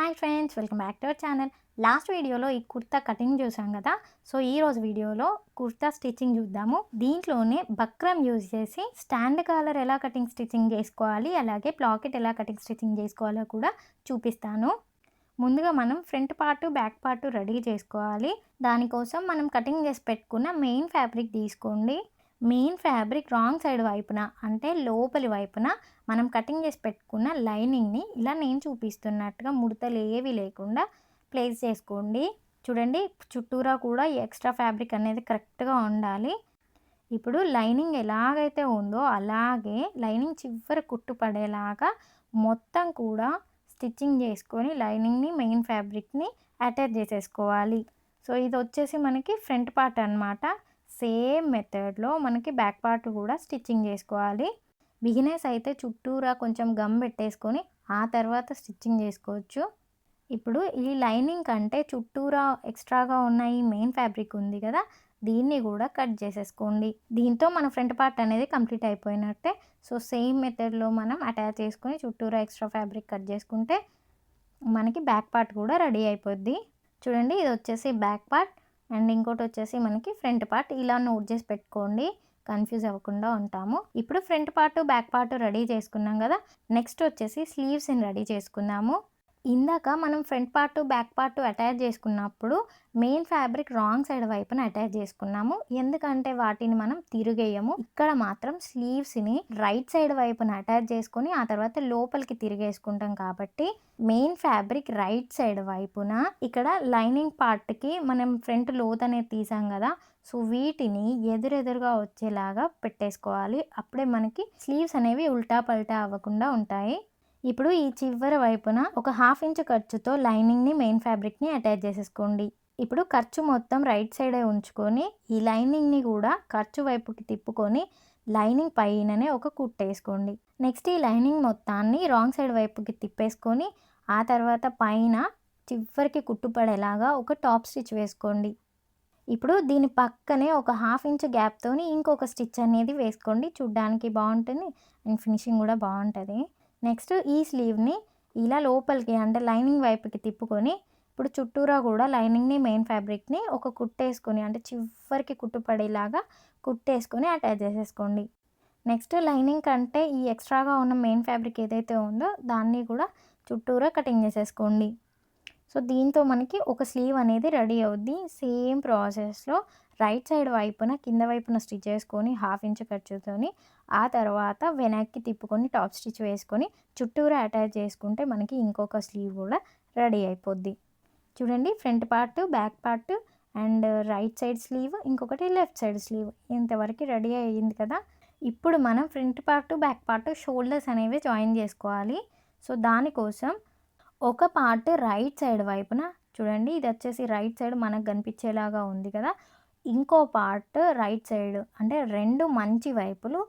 Hi friends, welcome back to our channel. Last వీడియోలో ఈ kurta cutting చూసాం కదా. సో ఈ రోజు వీడియోలో కుర్తా స్టిచ్చింగ్ చూద్దాము. దీంట్లోనే బక్రమ్ యూజ్ చేసి స్టాండ్ కాలర్ ఎలా కటింగ్ స్టిచ్చింగ్ చేసుకోవాలి, అలాగే ప్లాకెట్ ఎలా కటింగ్ స్టిచ్చింగ్ చేసుకోవాలో కూడా చూపిస్తాను. ముందుగా మనం front part back part ready చేసుకోవాలి. దానికోసం మనం కటింగ్ చేసి పెట్టుకున్న మెయిన్ ఫ్యాబ్రిక్ తీసుకోండి. మెయిన్ ఫ్యాబ్రిక్ రాంగ్ సైడ్ వైపున అంటే లోపలి వైపున మనం కటింగ్ చేసి పెట్టుకున్న లైనింగ్ని ఇలా నేను చూపిస్తున్నట్టుగా ముడతలు ఏవి లేకుండా ప్లేస్ చేసుకోండి. చూడండి, చుట్టూరా కూడా ఎక్స్ట్రా ఫ్యాబ్రిక్ అనేది కరెక్ట్గా ఉండాలి. ఇప్పుడు లైనింగ్ ఎలాగైతే ఉందో అలాగే లైనింగ్ చివరి కుట్టు పడేలాగా మొత్తం కూడా స్టిచ్చింగ్ చేసుకొని లైనింగ్ని మెయిన్ ఫ్యాబ్రిక్ని అటాచ్ చేసేసుకోవాలి. సో ఇది వచ్చేసి మనకి ఫ్రంట్ పార్ట్ అనమాట. సేమ్ మెథడ్లో మనకి బ్యాక్ పార్ట్ కూడా స్టిచ్చింగ్ చేసుకోవాలి. బిగినర్స్ అయితే చుట్టూరా కొంచెం గమ్ పెట్టేసుకొని ఆ తర్వాత స్టిచ్చింగ్ చేసుకోవచ్చు. ఇప్పుడు ఈ లైనింగ్ కంటే చుట్టూరా ఎక్స్ట్రాగా ఉన్న ఈ మెయిన్ ఫ్యాబ్రిక్ ఉంది కదా, దీన్ని కూడా కట్ చేసేసుకోండి. దీంతో మన ఫ్రంట్ పార్ట్ అనేది కంప్లీట్ అయిపోయినట్టే. సో సేమ్ మెథడ్లో మనం అటాచ్ చేసుకొని చుట్టూరా ఎక్స్ట్రా ఫ్యాబ్రిక్ కట్ చేసుకుంటే మనకి బ్యాక్ పార్ట్ కూడా రెడీ అయిపోద్ది. చూడండి, ఇది వచ్చేసి బ్యాక్ పార్ట్ అండ్ ఇంకోటి వచ్చేసి మనకి ఫ్రంట్ పార్ట్. ఇలా నోట్ చేసి పెట్టుకోండి, కన్ఫ్యూజ్ అవ్వకుండా ఉంటాము. ఇప్పుడు front part back part ready చేసుకున్నాం కదా, నెక్స్ట్ వచ్చేసి స్లీవ్స్ని రెడీ చేసుకుందాము. ఇందాక మనం front part back part attach చేసుకున్నప్పుడు మెయిన్ ఫ్యాబ్రిక్ రాంగ్ సైడ్ వైపున అటాచ్ చేసుకున్నాము, ఎందుకంటే వాటిని మనం తిరిగేయము. ఇక్కడ మాత్రం స్లీవ్స్ని రైట్ సైడ్ వైపున అటాచ్ చేసుకొని ఆ తర్వాత లోపలికి తిరిగేసుకుంటాం కాబట్టి మెయిన్ ఫ్యాబ్రిక్ రైట్ సైడ్ వైపున ఇక్కడ లైనింగ్ పార్ట్కి మనం ఫ్రంట్ లోత్ అనేది తీసాం కదా, సో వీటిని ఎదురెదురుగా వచ్చేలాగా పెట్టేసుకోవాలి. అప్పుడే మనకి స్లీవ్స్ అనేవి ఉల్టా పల్టా అవ్వకుండా ఉంటాయి. ఇప్పుడు ఈ చివరి వైపున ఒక 1/2 ఇంచ్ ఖర్చుతో లైనింగ్ని మెయిన్ ఫ్యాబ్రిక్ని అటాచ్ చేసేసుకోండి. ఇప్పుడు ఖర్చు మొత్తం రైట్ సైడే ఉంచుకొని ఈ లైనింగ్ని కూడా ఖర్చు వైపుకి తిప్పుకొని లైనింగ్ పైననే ఒక కుట్టేసుకోండి. నెక్స్ట్ ఈ లైనింగ్ మొత్తాన్ని రాంగ్ సైడ్ వైపుకి తిప్పేసుకొని ఆ తర్వాత పైన చివరికి కుట్టుపడేలాగా ఒక టాప్ స్టిచ్ వేసుకోండి. ఇప్పుడు దీని పక్కనే ఒక 1/2 ఇంచ్ గ్యాప్తోని ఇంకొక స్టిచ్ అనేది వేసుకోండి. చూడ్డానికి బాగుంటుంది అండ్ ఫినిషింగ్ కూడా బాగుంటుంది. నెక్స్ట్ ఈ స్లీవ్ని ఇలా లోపలికి అంటే లైనింగ్ వైపుకి తిప్పుకొని ఇప్పుడు చుట్టూరా కూడా లైనింగ్ని మెయిన్ ఫ్యాబ్రిక్ని ఒక కుట్టేసుకొని అంటే చివరికి కుట్టుపడేలాగా కుట్టేసుకొని అటాచ్ చేసేసుకోండి. నెక్స్ట్ లైనింగ్ కంటే ఈ ఎక్స్ట్రాగా ఉన్న మెయిన్ ఫ్యాబ్రిక్ ఏదైతే ఉందో దాన్ని కూడా చుట్టూరా కటింగ్ చేసేసుకోండి. సో దీంతో మనకి ఒక స్లీవ్ అనేది రెడీ అవుద్ది. సేమ్ ప్రాసెస్లో రైట్ సైడ్ వైపున కింద వైపున స్టిచ్ చేసుకొని 1/2 ఇంచ్ ఖర్చుతోని ఆ తర్వాత వెనక్కి తిప్పుకొని టాప్ స్టిచ్ వేసుకొని చుట్టూరా అటాచ్ చేసుకుంటే మనకి ఇంకొక స్లీవ్ కూడా రెడీ అయిపోద్ది. చూడండి, front part back part and right side sleeve, ఇంకొకటి లెఫ్ట్ సైడ్ స్లీవ్, ఇంతవరకు రెడీ అయ్యింది కదా. ఇప్పుడు మనం front part back part shoulders అనేవి జాయిన్ చేసుకోవాలి. సో దానికోసం ఒక పార్ట్ రైట్ సైడ్ వైపున చూడండి, ఇది వచ్చేసి రైట్ సైడ్ మనకు కనిపించేలాగా ఉంది కదా, ఇంకో పార్ట్ రైట్ సైడ్ అంటే రెండు మంచి వైపులు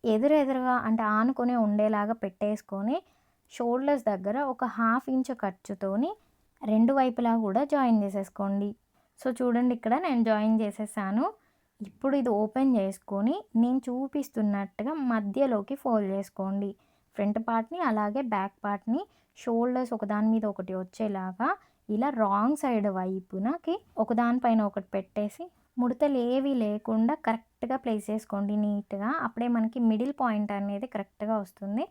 ఎదురెదురుగా అంటే ఆనుకొని ఉండేలాగా పెట్టేసుకొని షోల్డర్స్ దగ్గర ఒక 1/2 ఇంచ్ ఖర్చుతోని రెండు వైపులా కూడా జాయిన్ చేసేసుకోండి. సో చూడండి, ఇక్కడ నేను జాయిన్ చేసేసాను. ఇప్పుడు ఇది ఓపెన్ చేసుకొని నేను చూపిస్తున్నట్టుగా మధ్యలోకి ఫోల్డ్ చేసుకోండి. ఫ్రంట్ పార్ట్ని అలాగే బ్యాక్ పార్ట్ని షోల్డర్స్ ఒకదాని మీద ఒకటి వచ్చేలాగా ఇలా రాంగ్ సైడ్ వైపునకి ఒకదానిపైన ఒకటి పెట్టేసి ముడతలు ఏవి లేకుండా కరెక్ట్గా ప్లేస్ చేసుకోండి నీట్గా. అప్పుడే మనకి మిడిల్ పాయింట్ అనేది కరెక్ట్గా వస్తుంది.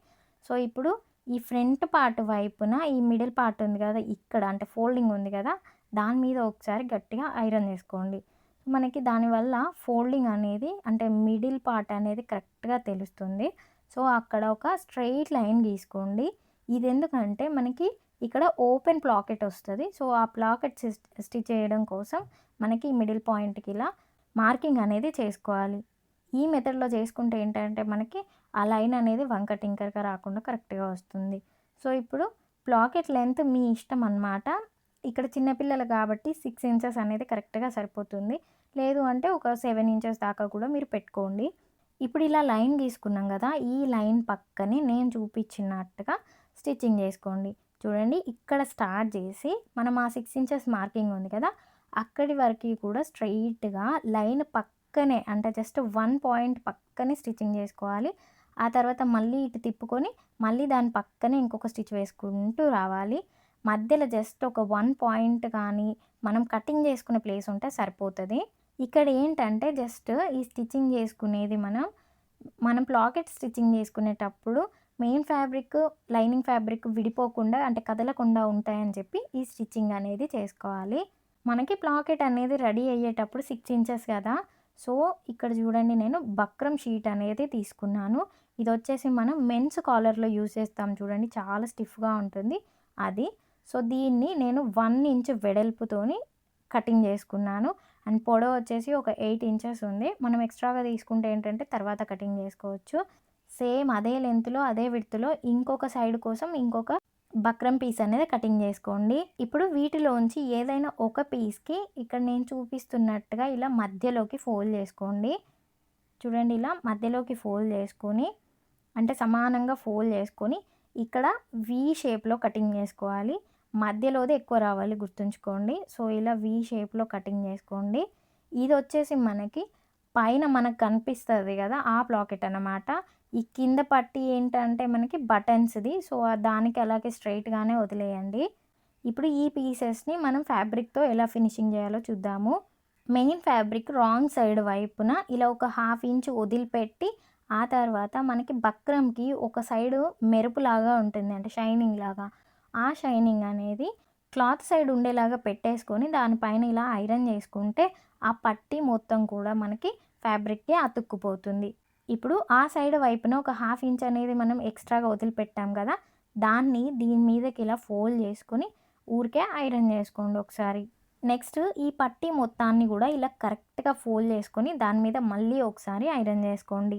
సో ఇప్పుడు ఈ ఫ్రంట్ పార్ట్ వైపున ఈ మిడిల్ పార్ట్ ఉంది కదా, ఇక్కడ అంటే ఫోల్డింగ్ ఉంది కదా, దాని మీద ఒకసారి గట్టిగా ఐరన్ చేసుకోండి. మనకి దానివల్ల ఫోల్డింగ్ అనేది అంటే మిడిల్ పార్ట్ అనేది కరెక్ట్గా తెలుస్తుంది. సో అక్కడ ఒక స్ట్రెయిట్ లైన్ గీసుకోండి. ఇది ఎందుకంటే మనకి ఇక్కడ ఓపెన్ ప్లాకెట్ వస్తుంది. సో ఆ ప్లాకెట్ స్టిచ్ చేయడం కోసం మనకి మిడిల్ పాయింట్కి ఇలా మార్కింగ్ అనేది చేసుకోవాలి. ఈ మెథడ్లో చేసుకుంటే ఏంటంటే మనకి ఆ లైన్ అనేది వంక టింకర్గా రాకుండా కరెక్ట్గా వస్తుంది. సో ఇప్పుడు ప్లాకెట్ లెంత్ మీ ఇష్టం అన్నమాట. ఇక్కడ చిన్నపిల్లలు కాబట్టి 6 ఇంచెస్ అనేది కరెక్ట్గా సరిపోతుంది. లేదు అంటే ఒక 7 ఇంచెస్ దాకా కూడా మీరు పెట్టుకోండి. ఇప్పుడు ఇలా లైన్ గీసుకున్నాం కదా, ఈ లైన్ పక్కనే నేను చూపించినట్టుగా స్టిచ్చింగ్ చేసుకోండి. చూడండి, ఇక్కడ స్టార్ట్ చేసి మనం ఆ 6 ఇంచెస్ మార్కింగ్ ఉంది కదా, అక్కడి వరకు కూడా స్ట్రైట్గా లైన్ పక్కనే అంటే జస్ట్ 1 పాయింట్ పక్కనే స్టిచ్చింగ్ చేసుకోవాలి. ఆ తర్వాత మళ్ళీ ఇటు తిప్పుకొని మళ్ళీ దాని పక్కనే ఇంకొక స్టిచ్ వేసుకుంటూ రావాలి. మధ్యలో జస్ట్ ఒక 1 పాయింట్ కానీ మనం కటింగ్ చేసుకునే ప్లేస్ ఉంటే సరిపోతది. ఇక్కడ ఏంటంటే జస్ట్ ఈ స్టిచ్చింగ్ చేసుకునేది మనం లాకెట్ స్టిచ్చింగ్ చేసుకునేటప్పుడు మెయిన్ ఫ్యాబ్రిక్, లైనింగ్ ఫ్యాబ్రిక్ విడిపోకుండా అంటే కదలకుండా ఉంటాయని చెప్పి ఈ స్టిచ్చింగ్ అనేది చేసుకోవాలి. మనకి లాకెట్ అనేది రెడీ అయ్యేటప్పుడు 6 ఇంచెస్ కదా! సో, ఇక్కడ చూడండి నేను బక్రం షీట్ అనేది తీసుకున్నాను. ఇదొచ్చేసి మనం మెన్స్ కాలర్‌లో యూజ్ చేస్తాం చూడండి. చాలా స్టిఫ్‌గా ఉంటుంది అది. సో, దీన్ని నేను 1 ఇంచ్ వెడల్పుతోని కటింగ్ చేసుకున్నాను. అండ్ పొడవు వచ్చేసి ఒక 8 ఇంచెస్ ఉంది. మనం ఎక్స్ట్రాగా తీసుకుంటే ఏంటంటే తర్వాత కటింగ్ చేసుకోవచ్చు. సేమ్ అదే లెంగ్త్‌లో, అదే విడ్త్‌లో ఇంకొక సైడ్ కోసం ఇంకొక బక్రం పీస్ అనేది కటింగ్ చేసుకోండి. ఇప్పుడు వీటిలోంచి ఏదైనా ఒక పీస్‌కి ఇక్కడ నేను చూపిస్తున్నట్టుగా ఇలా మధ్యలోకి ఫోల్డ్ చేసుకోండి. చూడండి ఇలా మధ్యలోకి ఫోల్డ్ చేసుకొని అంటే సమానంగా ఫోల్డ్ చేసుకొని ఇక్కడ వి షేప్‌లో కటింగ్ చేసుకోవాలి. మధ్యలోది ఎక్కువ రావాలి గుర్తుంచుకోండి. సో, ఇలా వి షేప్‌లో కటింగ్ చేసుకోండి. ఇదొచ్చేసి పైన మనకు కనిపిస్తది గదా! ఆ లాకెట్ అన్నమాట. ఈ కింద పట్టీ ఏంటంటే మనకి బటన్స్‌ది. సో, దానికి అలాగే స్ట్రెయిట్‌గానే వదిలేయండి. ఇప్పుడు ఈ పీసెస్‌ని మనం ఫ్యాబ్రిక్‌తో ఎలా ఫినిషింగ్ చేయాలో చూద్దాము. మెయిన్ ఫ్యాబ్రిక్ రాంగ్ సైడ్ వైపున ఇలా ఒక 1/2 ఇంచ్ వదిలిపెట్టి, ఆ తర్వాత మనకి బక్రంకి ఒక సైడు మెరుపులాగా ఉంటుంది. అంటే షైనింగ్ లాగా. ఆ షైనింగ్ అనేది క్లాత్ సైడ్ ఉండేలాగా పెట్టేసుకొని దానిపైన ఇలా ఐరన్ చేసుకుంటే ఆ పట్టీ మొత్తం కూడా మనకి ఫ్యాబ్రిక్‌కి అతుక్కుపోతుంది. ఇప్పుడు ఆ సైడ్ వైపున ఒక 1/2 ఇంచ్ అనేది మనం ఎక్స్ట్రాగా వదిలిపెట్టాం కదా! దాన్ని దీని మీదకి ఇలా ఫోల్డ్ చేసుకొని ఊరికే ఐరన్ చేసుకోండి ఒకసారి. నెక్స్ట్ ఈ పట్టీ మొత్తాన్ని గూడా ఇలా కరెక్ట్‌గా ఫోల్డ్ చేసుకొని దాని మీద మళ్ళీ ఒకసారి ఐరన్ చేసుకోండి.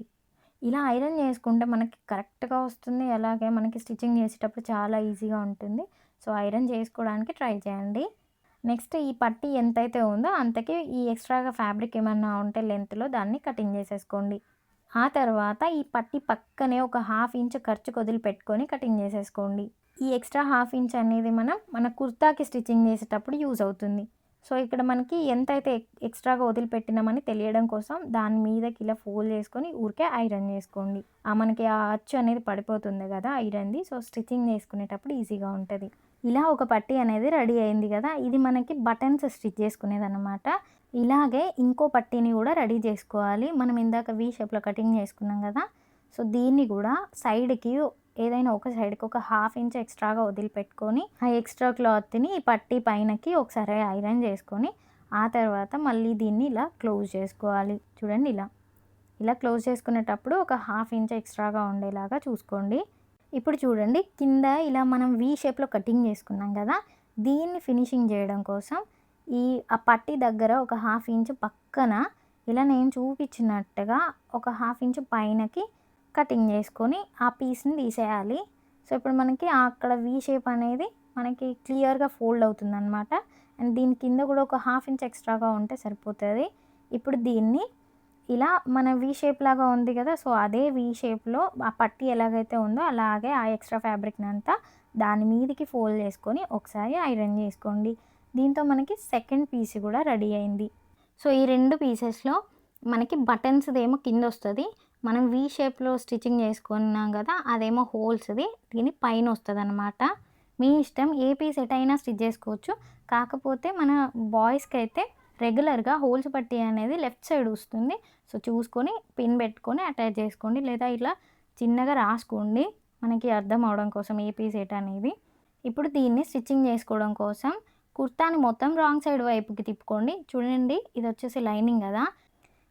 ఇలా ఐరన్ చేసుకుంటే మనకి కరెక్ట్‌గా వస్తుంది. అలాగే మనకి స్టిచ్చింగ్ చేసేటప్పుడు చాలా ఈజీగా ఉంటుంది. సో, ఐరన్ చేసుకోవడానికి ట్రై చేయండి. నెక్స్ట్ ఈ పట్టీ ఎంతైతే ఉందో అంతకి ఈ ఎక్స్ట్రాగా ఫ్యాబ్రిక్ ఏమన్నా ఉంటే లెంగ్త్‌లో దాన్ని కటింగ్ చేసేసుకోండి. ఆ తర్వాత ఈ పట్టీ పక్కనే ఒక 1/2 ఇంచ్ ఖర్చుకి వదిలిపెట్టుకొని కటింగ్ చేసేసుకోండి. ఈ ఎక్స్ట్రా 1/2 ఇంచ్ అనేది మన కుర్తాకి స్టిచ్చింగ్ చేసేటప్పుడు యూజ్ అవుతుంది. సో, ఇక్కడ మనకి ఎంతైతే ఎక్స్ట్రాగా వదిలిపెట్టినామని తెలియడం కోసం దాని మీదకి ఇలా ఫోల్డ్ చేసుకొని ఊరికే ఐరన్ చేసుకోండి. మనకి ఆ అచ్చు అనేది పడిపోతుంది కదా ఐరన్‌ది. సో, స్టిచ్చింగ్ చేసుకునేటప్పుడు ఈజీగా ఉంటది. ఇలా ఒక పట్టీ అనేది రెడీ అయింది కదా! ఇది మనకి బటన్స్ స్టిచ్ చేసుకునేదనమాట. ఇలాగే ఇంకో పట్టీని కూడా రెడీ చేసుకోవాలి. మనం ఇందాక వి షేప్‌లో కటింగ్ చేసుకున్నాం కదా! సో, దీన్ని కూడా సైడ్‌కి ఏదైనా ఒక సైడ్‌కి ఒక 1/2 ఇంచ్ ఎక్స్ట్రాగా వదిలిపెట్టుకొని, ఆ ఎక్స్ట్రా క్లాత్‌ని ఈ పట్టీ పైనకి ఒకసారి ఐరన్ చేసుకొని, ఆ తర్వాత మళ్ళీ దీన్ని ఇలా క్లోజ్ చేసుకోవాలి. చూడండి ఇలా. ఇలా క్లోజ్ చేసుకునేటప్పుడు ఒక 1/2 ఇంచ్ ఎక్స్ట్రాగా ఉండేలాగా చూసుకోండి. ఇప్పుడు చూడండి కింద ఇలా మనం వి షేప్‌లో కటింగ్ చేసుకున్నాం కదా! దీన్ని ఫినిషింగ్ చేయడం కోసం ఆ పట్టీ దగ్గర ఒక 1/2 ఇంచ్ పక్కన ఇలా నేను చూపించినట్టుగా ఒక 1/2 ఇంచ్ పైనకి కటింగ్ చేసుకొని ఆ పీస్‌ని తీసేయాలి. సో, ఇప్పుడు మనకి అక్కడ వి షేప్ అనేది మనకి క్లియర్‌గా ఫోల్డ్ అవుతుందనమాట. అండ్ దీని కింద కూడా ఒక 1/2 ఇంచ్ ఎక్స్ట్రాగా ఉంటే సరిపోతది. ఇప్పుడు దీన్ని ఇలా మన వి షేప్ లాగా ఉంది కదా! సో, అదే వి షేప్‌లో ఆ పట్టీ ఎలాగైతే ఉందో అలాగే ఆ ఎక్స్ట్రా ఫ్యాబ్రిక్‌నంతా దాని మీదకి ఫోల్డ్ చేసుకొని ఒకసారి ఐరన్ చేసుకోండి. దీంతో మనకి సెకండ్ పీస్ కూడా రెడీ అయింది. సో, ఈ 2 పీసెస్‌లో మనకి బటన్స్‌దేమో కిందొస్తది. మనం వి షేప్‌లో స్టిచ్చింగ్ చేసుకున్నాం కదా! అదేమో హోల్స్‌ది. దీని పైనొస్తదనమాట. మీ ఇష్టం ఏ పీస్ ఎటైనా స్టిచ్ చేసుకోవచ్చు. కాకపోతే మన బాయ్స్‌కైతే రెగ్యులర్‌గా హోల్స్ పట్టీ అనేది లెఫ్ట్ సైడ్ వస్తుంది. సో, చూసుకొని పిన్ పెట్టుకొని అటాచ్ చేసుకోండి. లేదా ఇలా చిన్నగా రాసుకోండి. మనకి అర్థం అవ్వడం కోసం ఏ పీస్ ఎటనేది. ఇప్పుడు దీన్ని స్టిచ్చింగ్ చేసుకోవడం కోసం కుర్తాని మొత్తం రాంగ్ సైడ్ వైపుకి తిప్పుకోండి. చూడండి ఇదొచ్చేసి లైనింగ్ కదా!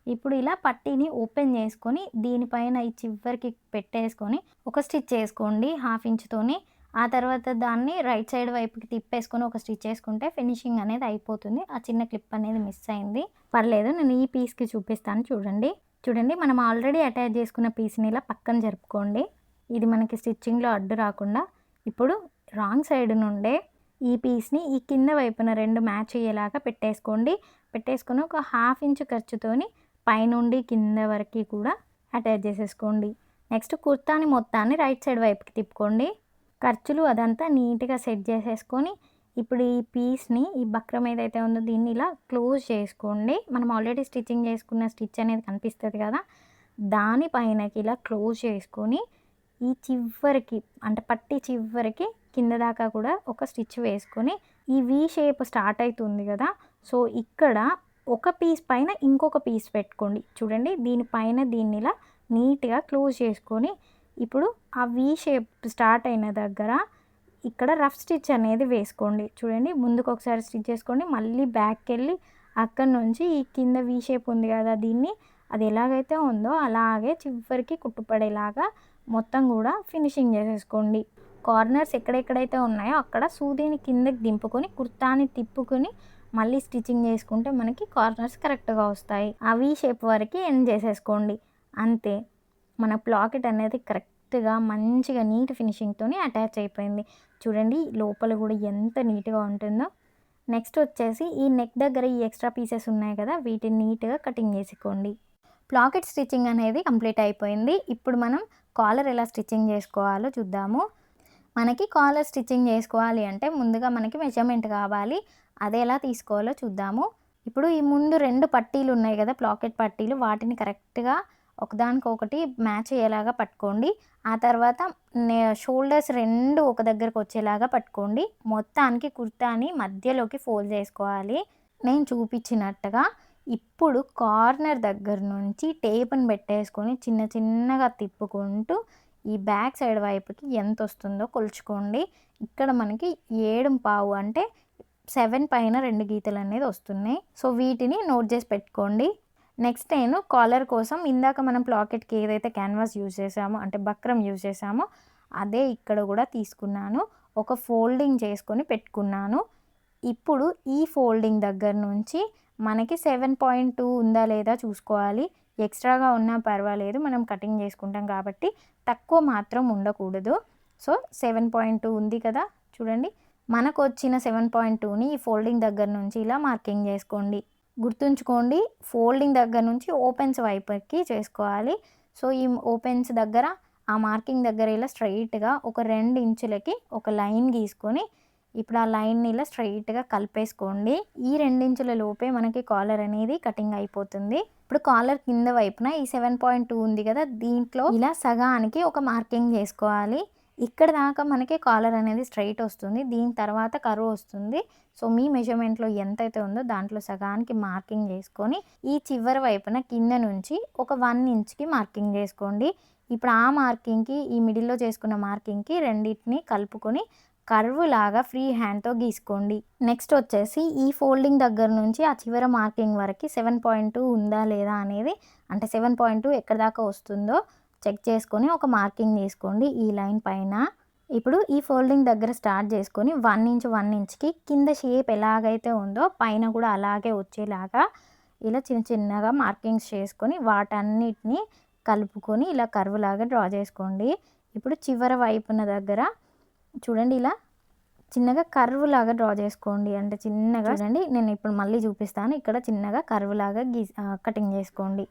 ఇప్పుడు ఇలా పట్టీని ఓపెన్ చేసుకొని దీనిపైన ఈ చివరికి పెట్టేసుకొని ఒక స్టిచ్ చేసుకోండి 1/2 ఇంచ్‌తోని. ఆ తర్వాత దాన్ని రైట్ సైడ్ వైపుకి తిప్పేసుకొని ఒక స్టిచ్ చేసుకుంటే ఫినిషింగ్ అనేది అయిపోతుంది. ఆ చిన్న క్లిప్ అనేది మిస్ అయింది. పర్లేదు నేను ఈ పీస్‌కి చూపిస్తాను చూడండి. చూడండి మనం ఆల్రెడీ అటాచ్ చేసుకున్న పీస్‌ని ఇలా పక్కన జరుపుకోండి. ఇది మనకి స్టిచ్చింగ్‌లో అడ్డు రాకుండా. ఇప్పుడు రాంగ్ సైడ్ నుండే ఈ పీస్‌ని ఈ కింద వైపున 2 మ్యాచ్ అయ్యేలాగా పెట్టేసుకోండి. పెట్టేసుకొని ఒక 1/2 ఇంచ్ ఖర్చుతోని పైనుండి కింద వరకి కూడా అటాచ్ చేసేసుకోండి. నెక్స్ట్ కుర్తాని మొత్తాన్ని రైట్ సైడ్ వైపుకి తిప్పుకోండి. ఖర్చులు అదంతా నీట్‌గా సెట్ చేసేసుకొని ఇప్పుడు ఈ పీస్‌ని ఈ బక్రం ఏదైతే ఉందో దీన్ని ఇలా క్లోజ్ చేసుకోండి. మనం ఆల్రెడీ స్టిచ్చింగ్ చేసుకున్న స్టిచ్ అనేది కనిపిస్తది కదా! దాని పైనకి ఇలా క్లోజ్ చేసుకొని ఈ చివరికి అంటే పట్టి చివరికి కింద దాకా కూడా ఒక స్టిచ్ వేసుకొని ఈ వీ షేప్ స్టార్ట్ అవుతుంది కదా, సో ఇక్కడ ఒక పీస్ పైన ఇంకొక పీస్ పెట్టుకోండి. చూడండి దీనిపైన దీన్ని ఇలా నీట్గా క్లోజ్ చేసుకొని ఇప్పుడు ఆ వీ షేప్ స్టార్ట్ అయిన దగ్గర ఇక్కడ రఫ్ స్టిచ్ అనేది వేసుకోండి. చూడండి ముందుకు ఒకసారి స్టిచ్ చేసుకోండి, మళ్ళీ బ్యాక్కి వెళ్ళి అక్కడ నుంచి ఈ కింద వీ షేప్ ఉంది కదా దీన్ని అది ఎలాగైతే ఉందో అలాగే చివరికి కుట్టుపడేలాగా మొత్తం కూడా ఫినిషింగ్ చేసేసుకోండి. కార్నర్స్ ఎక్కడెక్కడైతే ఉన్నాయో అక్కడ సూదిని కిందకి దింపుకొని కుర్తాని తిప్పుకొని మళ్ళీ స్టిచ్చింగ్ చేసుకుంటే మనకి కార్నర్స్ కరెక్ట్గా వస్తాయి. ఆ వీ షేప్ వరకు ఎండ్ చేసేసుకోండి. అంతే, మన ప్లాకెట్ అనేది కరెక్ట్గా మంచిగా నీట్ ఫినిషింగ్తో అటాచ్ అయిపోయింది. చూడండి లోపల కూడా ఎంత నీట్గా ఉంటుందో. నెక్స్ట్ వచ్చేసి ఈ నెక్ దగ్గర ఈ ఎక్స్ట్రా పీసెస్ ఉన్నాయి కదా వీటిని నీట్గా కటింగ్ చేసుకోండి. ప్లాకెట్ స్టిచ్చింగ్ అనేది కంప్లీట్ అయిపోయింది. ఇప్పుడు మనం కాలర్ ఎలా స్టిచ్చింగ్ చేసుకోవాలో చూద్దాము. మనకి కాలర్ స్టిచ్చింగ్ చేసుకోవాలి అంటే ముందుగా మనకి మెజర్మెంట్ కావాలి, అది ఎలా తీసుకోవాలో చూద్దాము. ఇప్పుడు ఈ ముందు 2 పట్టీలు ఉన్నాయి కదా ప్లాకెట్ పట్టీలు, వాటిని కరెక్ట్గా ఒకదానికొకటి మ్యాచ్ అయ్యేలాగా పట్టుకోండి. ఆ తర్వాత షోల్డర్స్ 2 ఒక దగ్గరకు వచ్చేలాగా పట్టుకోండి. మొత్తానికి కుర్తాని మధ్యలోకి ఫోల్డ్ చేసుకోవాలి నేను చూపించినట్టుగా. ఇప్పుడు కార్నర్ దగ్గర నుంచి టేప్ని పెట్టేసుకొని చిన్న చిన్నగా తిప్పుకుంటూ ఈ బ్యాక్ సైడ్ వైపుకి ఎంత వస్తుందో కొలుచుకోండి. ఇక్కడ మనకి 7.5 అంటే 7 పైన 2 గీతలు అనేది వస్తున్నాయి. సో వీటిని నోట్ చేసి పెట్టుకోండి. నెక్స్ట్ నేను కాలర్ కోసం ఇందాక మనం ప్లాకెట్కి ఏదైతే క్యాన్వాస్ యూజ్ చేసామో అంటే బక్రం యూజ్ చేసామో అదే ఇక్కడ కూడా తీసుకున్నాను, ఒక ఫోల్డింగ్ చేసుకొని పెట్టుకున్నాను. ఇప్పుడు ఈ ఫోల్డింగ్ దగ్గర నుంచి మనకి 7.2 ఉందా లేదా చూసుకోవాలి. ఎక్స్ట్రాగా ఉన్నా పర్వాలేదు, మనం కటింగ్ చేసుకుంటాం కాబట్టి తక్కువ మాత్రం ఉండకూడదు. సో 7.2 ఉంది కదా చూడండి, మనకు వచ్చిన 7.2ని ఈ ఫోల్డింగ్ దగ్గర నుంచి ఇలా మార్కింగ్ చేసుకోండి. గుర్తుంచుకోండి ఫోల్డింగ్ దగ్గర నుంచి ఓపెన్స్ వైపుకి చేసుకోవాలి. సో ఈ ఓపెన్స్ దగ్గర ఆ మార్కింగ్ దగ్గర ఇలా స్ట్రైట్గా ఒక 2 ఇంచులకి ఒక లైన్ గీసుకొని ఇప్పుడు ఆ లైన్ని ఇలా స్ట్రైట్గా కలిపేసుకోండి. ఈ 2 ఇంచుల లోపే మనకి కాలర్ అనేది కటింగ్ అయిపోతుంది. ఇప్పుడు కాలర్ కింద వైపున ఈ 7.2 ఉంది కదా దీంట్లో ఇలా సగానికి ఒక మార్కింగ్ చేసుకోవాలి. ఇక్కడ దాకా మనకి కాలర్ అనేది స్ట్రైట్ వస్తుంది, దీని తర్వాత కర్వ్ వస్తుంది. సో మీ మెజర్మెంట్లో ఎంతైతే ఉందో దాంట్లో సగానికి మార్కింగ్ చేసుకొని ఈ చివరి వైపున కింద నుంచి ఒక 1 ఇంచ్కి మార్కింగ్ చేసుకోండి. ఇప్పుడు ఆ మార్కింగ్కి ఈ మిడిల్లో చేసుకున్న మార్కింగ్కి రెండింటిని కలుపుకొని కర్వ్ లాగా ఫ్రీ హ్యాండ్తో గీసుకోండి. నెక్స్ట్ వచ్చేసి ఈ ఫోల్డింగ్ దగ్గర నుంచి ఆ చివరి మార్కింగ్ వరకు 7.2 ఉందా లేదా అనేది అంటే 7.2 ఎక్కడ దాకా వస్తుందో చెక్ చేసుకొని ఒక మార్కింగ్ తీసుకోండి ఈ లైన్ పైన. ఇప్పుడు ఈ ఫోల్డింగ్ దగ్గర స్టార్ట్ చేసుకొని 1 ఇంచ్ 1 ఇంచ్కి కింద షేప్ ఎలాగైతే ఉందో పైన కూడా అలాగే వచ్చేలాగా ఇలా చిన్న చిన్నగా మార్కింగ్స్ చేసుకొని వాటన్నిటిని కలుపుకొని ఇలా కర్వ్ లాగా డ్రా చేసుకోండి. ఇప్పుడు చివరి వైపున దగ్గర చూడండి ఇలా చిన్నగా కర్వ్ లాగా డ్రా చేసుకోండి. అంటే చిన్నగా చూడండి, నేను ఇప్పుడు మళ్ళీ చూపిస్తాను. ఇక్కడ చిన్నగా కర్వ్ లాగా కటింగ్ చేసుకోండి.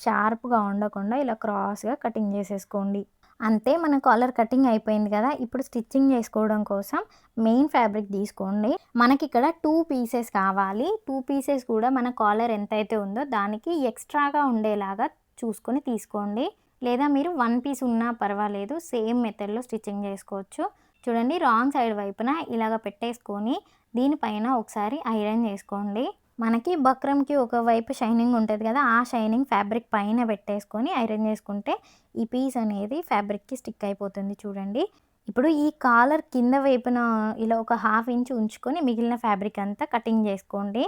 షార్ప్గా ఉండకుండా ఇలా క్రాస్గా కటింగ్ చేసేసుకోండి. అంతే, మన కాలర్ కటింగ్ అయిపోయింది కదా. ఇప్పుడు స్టిచ్చింగ్ చేసుకోవడం కోసం మెయిన్ ఫ్యాబ్రిక్ తీసుకోండి. మనకి ఇక్కడ 2 పీసెస్ కావాలి. 2 పీసెస్ కూడా మన కాలర్ ఎంతైతే ఉందో దానికి ఎక్స్ట్రాగా ఉండేలాగా చూసుకొని తీసుకోండి. లేదా మీరు 1 పీస్ ఉన్నా పర్వాలేదు, సేమ్ మెథడ్లో స్టిచ్చింగ్ చేసుకోవచ్చు. చూడండి రాంగ్ సైడ్ వైపున ఇలాగ పెట్టేసుకొని దీనిపైన ఒకసారి ఐరన్ చేసుకోండి. మనకి బక్రంకి ఒకవైపు షైనింగ్ ఉంటుంది కదా, ఆ షైనింగ్ ఫ్యాబ్రిక్ పైన పెట్టేసుకొని ఐరన్ చేసుకుంటే ఈ పీస్ అనేది ఫ్యాబ్రిక్కి స్టిక్ అయిపోతుంది. చూడండి ఇప్పుడు ఈ కాలర్ కింద వైపున ఇలా ఒక 1/2 ఇంచ్ ఉంచుకొని మిగిలిన ఫ్యాబ్రిక్ అంతా కటింగ్ చేసుకోండి.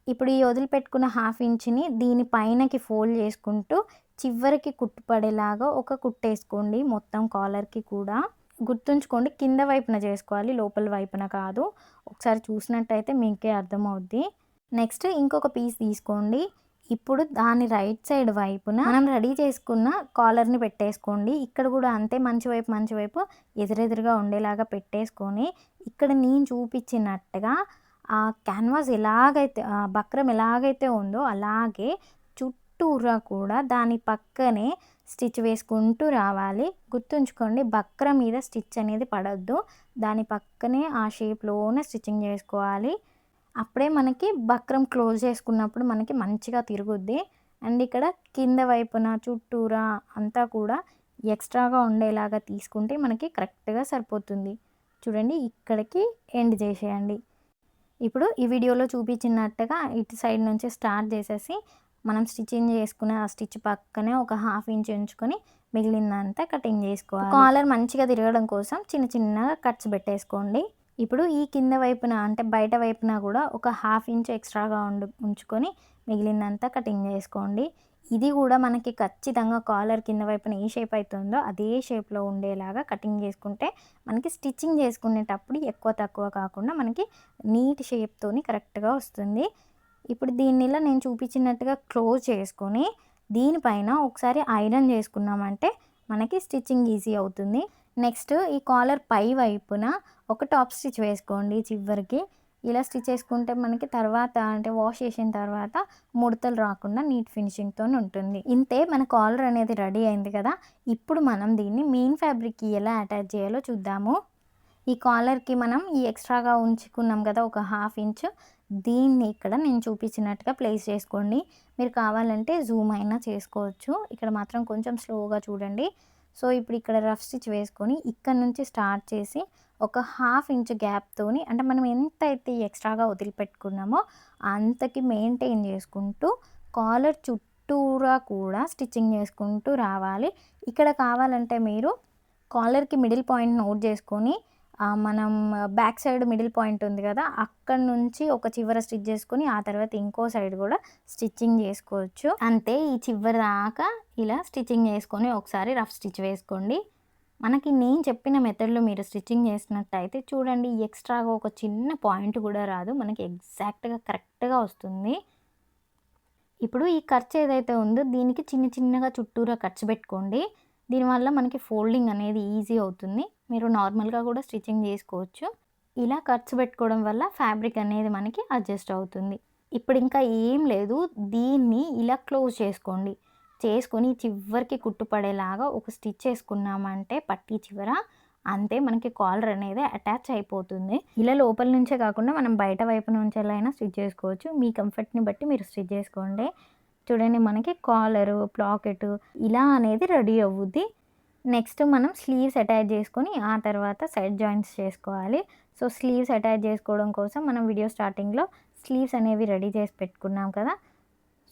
ఇప్పుడు ఈ వదిలిపెట్టుకున్న 1/2 ఇంచ్ని దీనిపైనకి ఫోల్డ్ చేసుకుంటూ చివరికి కుట్టుపడేలాగా ఒక కుట్టేసుకోండి మొత్తం కాలర్కి కూడా. గుర్తుంచుకోండి కింద వైపున చేసుకోవాలి, లోపల వైపున కాదు. ఒకసారి చూసినట్టయితే మీకే అర్థమవుద్ది. నెక్స్ట్ ఇంకొక పీస్ తీసుకోండి. ఇప్పుడు దాని రైట్ సైడ్ వైపున మనం రెడీ చేసుకున్న కాలర్ని పెట్టేసుకోండి. ఇక్కడ కూడా అంతే, మంచి వైపు ఎదురెదురుగా ఉండేలాగా పెట్టేసుకొని ఇక్కడ నేను చూపించినట్టుగా ఆ క్యాన్వాస్ ఎలాగైతే బక్రం ఎలాగైతే ఉందో అలాగే చుట్టూరా కూడా దాని పక్కనే స్టిచ్ వేసుకుంటూ రావాలి. గుర్తుంచుకోండి బక్రం మీద స్టిచ్ అనేది పడద్దు, దాని పక్కనే ఆ షేప్లోనే స్టిచ్చింగ్ చేసుకోవాలి. అప్పుడే మనకి బక్రం క్లోజ్ చేసుకున్నప్పుడు మనకి మంచిగా తిరుగుద్ది. అండ్ ఇక్కడ కింద వైపున చుట్టూరా అంతా కూడా ఎక్స్ట్రాగా ఉండేలాగా తీసుకుంటే మనకి కరెక్ట్గా సరిపోతుంది. చూడండి ఇక్కడికి ఎండ్ చేసేయండి. ఇప్పుడు ఈ వీడియోలో చూపించినట్టుగా ఇటు సైడ్ నుంచి స్టార్ట్ చేసేసి మనం స్టిచ్చింగ్ చేసుకున్న ఆ స్టిచ్ పక్కనే ఒక హాఫ్ ఇంచ్ ఉంచుకొని మిగిలిందంతా కటింగ్ చేసుకోవాలి. కాలర్ మంచిగా తిరగడం కోసం చిన్న చిన్నగా కట్స్ పెట్టేసుకోండి. ఇప్పుడు ఈ కింద వైపున అంటే బయట వైపున కూడా ఒక హాఫ్ ఇంచ్ ఎక్స్ట్రాగా ఉంచుకొని మిగిలిందంతా కటింగ్ చేసుకోండి. ఇది కూడా మనకి ఖచ్చితంగా కాలర్ కింద వైపున ఏ షేప్ అవుతుందో అదే షేప్లో ఉండేలాగా కటింగ్ చేసుకుంటే మనకి స్టిచ్చింగ్ చేసుకునేటప్పుడు ఎక్కువ తక్కువ కాకుండా మనకి నీట్ షేప్తోని కరెక్ట్గా వస్తుంది. ఇప్పుడు దీన్ని ఇలా నేను చూపించినట్టుగా క్లోజ్ చేసుకొని దీనిపైన ఒకసారి ఐరన్ చేసుకున్నామంటే మనకి స్టిచ్చింగ్ ఈజీ అవుతుంది. నెక్స్ట్ ఈ కాలర్ పై వైపున ఒక టాప్ స్టిచ్ వేసుకోండి చివరికి. ఇలా స్టిచ్ చేసుకుంటే మనకి తర్వాత అంటే వాష్ చేసిన తర్వాత ముడతలు రాకుండా నీట్ ఫినిషింగ్తో ఉంటుంది. ఇంతే మన కాలర్ అనేది రెడీ అయింది కదా. ఇప్పుడు మనం దీన్ని మెయిన్ ఫ్యాబ్రిక్కి ఎలా అటాచ్ చేయాలో చూద్దాము. ఈ కాలర్కి మనం ఈ ఎక్స్ట్రాగా ఉంచుకున్నాం కదా ఒక హాఫ్ ఇంచ్, దీన్ని ఇక్కడ నేను చూపించినట్టుగా ప్లేస్ చేసుకోండి. మీరు కావాలంటే జూమ్ అయినా చేసుకోవచ్చు. ఇక్కడ మాత్రం కొంచెం స్లోగా చూడండి. సో ఇప్పుడు ఇక్కడ రఫ్ స్టిచ్ వేసుకొని ఇక్కడ నుంచి స్టార్ట్ చేసి ఒక హాఫ్ ఇంచ్ గ్యాప్తోని అంటే మనం ఎంత అయితే ఎక్స్ట్రాగా వదిలిపెట్టుకున్నామో అంతకి మెయింటైన్ చేసుకుంటూ కాలర్ చుట్టూరా కూడా స్టిచ్చింగ్ చేసుకుంటూ రావాలి. ఇక్కడ కావాలంటే మీరు కాలర్కి మిడిల్ పాయింట్ నోట్ చేసుకొని మనం బ్యాక్ సైడ్ మిడిల్ పాయింట్ ఉంది కదా అక్కడ నుంచి ఒక చివర స్టిచ్ చేసుకొని ఆ తర్వాత ఇంకో సైడ్ కూడా స్టిచ్చింగ్ చేసుకోవచ్చు. అంతే, ఈ చివరి దాకా ఇలా స్టిచ్చింగ్ చేసుకొని ఒకసారి రఫ్ స్టిచ్ వేసుకోండి. మనకి నేను చెప్పిన మెథడ్లో మీరు స్టిచ్చింగ్ చేసినట్టయితే చూడండి ఎక్స్ట్రాగా ఒక చిన్న పాయింట్ కూడా రాదు, మనకి ఎగ్జాక్ట్గా కరెక్ట్గా వస్తుంది. ఇప్పుడు ఈ ఖర్చు ఏదైతే ఉందో దీనికి చిన్న చిన్నగా చుట్టూరా ఖర్చు పెట్టుకోండి. దీనివల్ల మనకి ఫోల్డింగ్ అనేది ఈజీ అవుతుంది. మీరు నార్మల్గా కూడా స్టిచ్చింగ్ చేసుకోవచ్చు. ఇలా ఖర్చు పెట్టుకోవడం వల్ల ఫ్యాబ్రిక్ అనేది మనకి అడ్జస్ట్ అవుతుంది. ఇప్పుడు ఇంకా ఏం లేదు, దీన్ని ఇలా క్లోజ్ చేసుకోండి. చేసుకొని చివరికి కుట్టుపడేలాగా ఒక స్టిచ్ వేసుకున్నామంటే పట్టీ చివర అంతే, మనకి కాలర్ అనేది అటాచ్ అయిపోతుంది. ఇలా లోపల నుంచే కాకుండా మనం బయట వైపు నుంచి ఎలా అయినా స్టిచ్ చేసుకోవచ్చు. మీ కంఫర్ట్ని బట్టి మీరు స్టిచ్ చేసుకోండి. చూడండి మనకి కాలరు ప్లాకెట్ ఇలా అనేది రెడీ అవుద్ది. నెక్స్ట్ మనం స్లీవ్స్ అటాచ్ చేసుకొని ఆ తర్వాత సైడ్ జాయింట్స్ చేసుకోవాలి. సో స్లీవ్స్ అటాచ్ చేసుకోవడం కోసం మనం వీడియో స్టార్టింగ్లో స్లీవ్స్ అనేవి రెడీ చేసి పెట్టుకున్నాం కదా.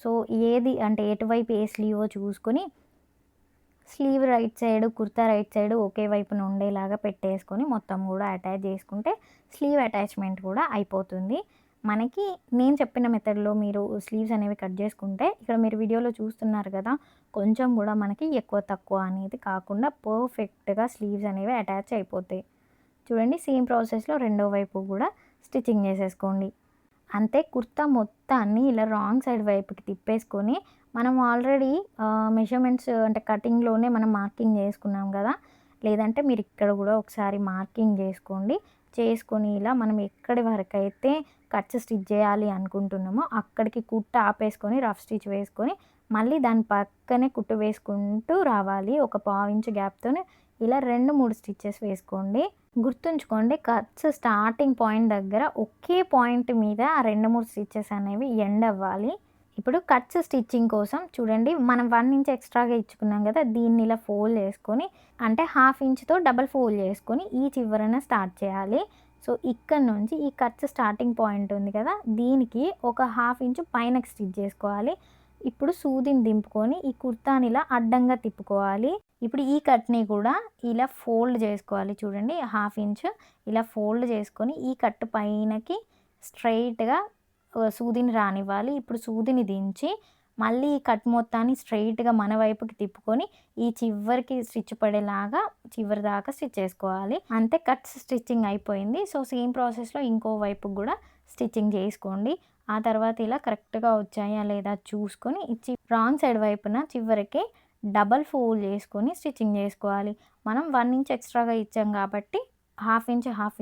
సో ఏది అంటే ఎటువైపు ఏ స్లీవో చూసుకొని sleeve right side kurta right side ఒకే వైపున ఉండేలాగా పెట్టేసుకొని మొత్తం కూడా అటాచ్ చేసుకుంటే స్లీవ్ అటాచ్మెంట్ కూడా అయిపోతుంది. మనకి నేను చెప్పిన మెథడ్లో మీరు స్లీవ్స్ అనేవి కట్ చేసుకుంటే ఇక్కడ మీరు వీడియోలో చూస్తున్నారు కదా కొంచెం కూడా మనకి ఎక్కువ తక్కువ అనేది కాకుండా పర్ఫెక్ట్గా స్లీవ్స్ అనేవి అటాచ్ అయిపోతాయి. చూడండి సేమ్ ప్రాసెస్లో రెండో వైపు కూడా స్టిచ్చింగ్ చేసేసుకోండి. అంతే, కుర్తా మొత్తాన్ని ఇలా రాంగ్ సైడ్ వైపుకి తిప్పేసుకొని మనం ఆల్రెడీ మెజర్మెంట్స్ అంటే కటింగ్లోనే మనం మార్కింగ్ చేసుకున్నాం కదా, లేదంటే మీరు ఇక్కడ కూడా ఒకసారి మార్కింగ్ చేసుకొని ఇలా మనం ఎక్కడి వరకు అయితే కట్స్ స్టిచ్ చేయాలి అనుకుంటున్నామో అక్కడికి కుట్టు ఆపేసుకొని రఫ్ స్టిచ్ వేసుకొని మళ్ళీ దాని పక్కనే కుట్టు వేసుకుంటూ రావాలి. ఒక పావు ఇంచు గ్యాప్తోనే ఇలా 2-3 స్టిచ్చెస్ వేసుకోండి. గుర్తుంచుకోండి కట్స్ స్టార్టింగ్ పాయింట్ దగ్గర ఒకే పాయింట్ మీద 2-3 స్టిచ్చెస్ అనేవి ఎండ్ అవ్వాలి. ఇప్పుడు కట్స్ స్టిచ్చింగ్ కోసం చూడండి మనం 1 ఇంచ్ ఎక్స్ట్రాగా ఇచ్చుకున్నాం కదా, దీన్ని ఇలా ఫోల్డ్ చేసుకొని అంటే హాఫ్ ఇంచ్తో డబల్ ఫోల్డ్ చేసుకొని ఈ చివరన స్టార్ట్ చేయాలి. సో ఇక్కడ నుంచి ఈ కట్స్ స్టార్టింగ్ పాయింట్ ఉంది కదా దీనికి ఒక హాఫ్ ఇంచ్ పైనకి స్టిచ్ చేసుకోవాలి. ఇప్పుడు సూదిని దింపుకొని ఈ కుర్తాని ఇలా అడ్డంగా తిప్పుకోవాలి. ఇప్పుడు ఈ కట్ని కూడా ఇలా ఫోల్డ్ చేసుకోవాలి. చూడండి హాఫ్ ఇంచ్ ఇలా ఫోల్డ్ చేసుకొని ఈ కట్ పైనకి స్ట్రైట్గా సూదిని రానివ్వాలి. ఇప్పుడు సూదిని దించి మళ్ళీ ఈ కట్ మొత్తాన్ని స్ట్రైట్గా మన వైపుకి తిప్పుకొని ఈ చివరికి స్టిచ్ పడేలాగా చివరి దాకా స్టిచ్ చేసుకోవాలి. అంతే, కట్స్ స్టిచ్చింగ్ అయిపోయింది. సో సేమ్ ప్రాసెస్లో ఇంకో వైపుకి కూడా స్టిచ్చింగ్ చేసుకోండి. ఆ తర్వాత ఇలా కరెక్ట్గా వచ్చాయా లేదా చూసుకొని ఇచ్చి రాంగ్ సైడ్ వైపున చివరికి డబల్ ఫోల్డ్ చేసుకొని స్టిచ్చింగ్ చేసుకోవాలి. మనం 1 ఇంచ్ ఎక్స్ట్రాగా ఇచ్చాం కాబట్టి హాఫ్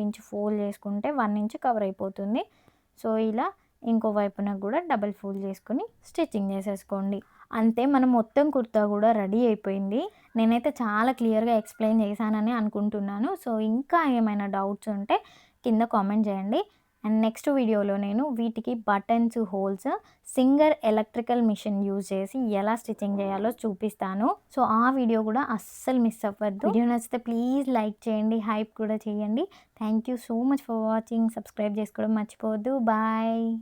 ఇంచ్ ఫోల్డ్ చేసుకుంటే 1 ఇంచ్ కవర్ అయిపోతుంది. సో ఇలా ఇంకో వైపున కూడా డబల్ ఫోల్డ్ చేసుకొని స్టిచ్చింగ్ చేసేసుకోండి. అంతే, మనం మొత్తం కుర్తా కూడా రెడీ అయిపోయింది. నేనైతే చాలా క్లియర్గా ఎక్స్ప్లెయిన్ చేశానని అనుకుంటున్నాను. సో ఇంకా ఏమైనా డౌట్స్ ఉంటే కింద కామెంట్ చేయండి. అండ్ నెక్స్ట్ వీడియోలో నేను వీటికి buttons, holes, singer electrical machine use చేసి ఎలా స్టిచ్చింగ్ చేయాలో చూపిస్తాను. సో ఆ వీడియో కూడా అస్సలు మిస్ అవ్వద్దు. వీడియో నచ్చితే ప్లీజ్ లైక్ చేయండి, హైప్ కూడా చేయండి. Thank you so much for watching. Subscribe చేసుకోవడం మర్చిపోవద్దు. బాయ్.